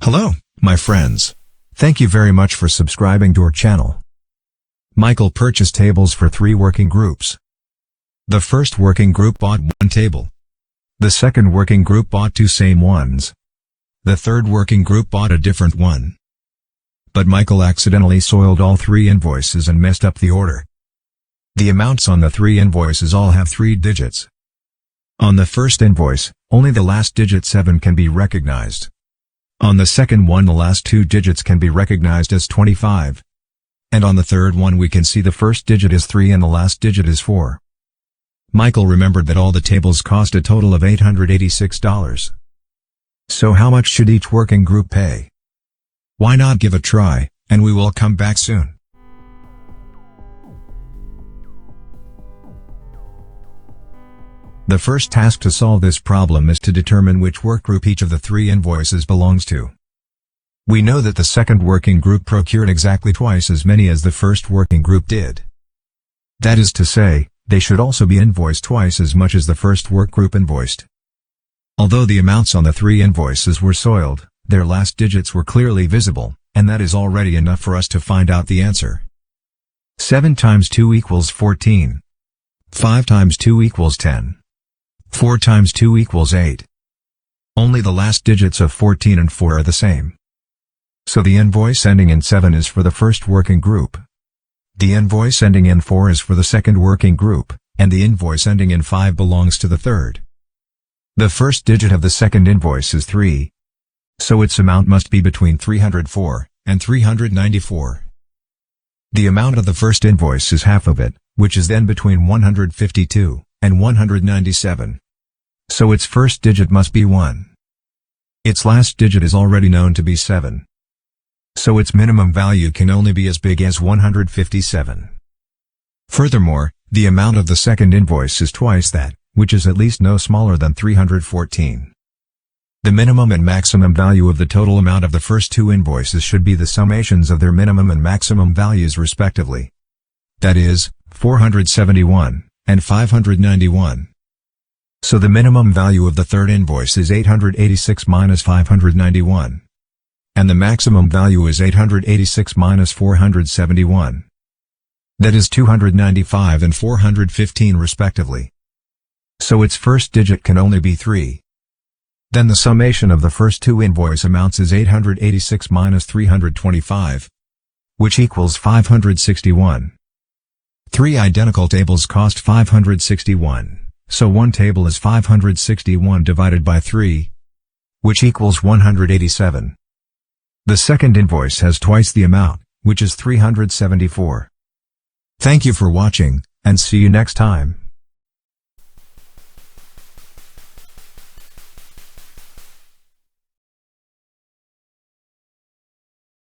Hello, my friends. Thank you very much for subscribing to our channel. Michael purchased tables for 3 working groups. The first working group bought 1 table. The second working group bought 2 same ones. The third working group bought a different one. But Michael accidentally soiled all 3 invoices and messed up the order. The amounts on the 3 invoices all have 3 digits. On the first invoice, only the last digit 7 can be recognized. On the second one the last 2 digits can be recognized as 25. And on the third one we can see the first digit is 3 and the last digit is 4. Michael remembered that all the tables cost a total of $886. So how much should each working group pay? Why not give a try, and we will come back soon. The first task to solve this problem is to determine which workgroup each of the 3 invoices belongs to. We know that the second working group procured exactly twice as many as the first working group did. That is to say, they should also be invoiced twice as much as the first workgroup invoiced. Although the amounts on the 3 invoices were soiled, their last digits were clearly visible, and that is already enough for us to find out the answer. 7 times 2 equals 14. 5 times 2 equals 10. 4 times 2 equals 8. Only the last digits of 14 and 4 are the same. So the invoice ending in 7 is for the first working group. The invoice ending in 4 is for the second working group, and the invoice ending in 5 belongs to the third. The first digit of the second invoice is 3. So its amount must be between 304 and 394. The amount of the first invoice is half of it, which is then between 152 and 197. So its first digit must be 1. Its last digit is already known to be 7. So its minimum value can only be as big as 157. Furthermore, the amount of the second invoice is twice that, which is at least no smaller than 314. The minimum and maximum value of the total amount of the first 2 invoices should be the summations of their minimum and maximum values respectively. That is, 471 and 591. So the minimum value of the third invoice is 886 minus 591. And the maximum value is 886 minus 471. That is 295 and 415 respectively. So its first digit can only be 3. Then the summation of the first 2 invoice amounts is 886 minus 325, which equals 561. 3 identical tables cost 561, so one table is 561 divided by 3, which equals 187. The second invoice has twice the amount, which is 374. Thank you for watching, and see you next time.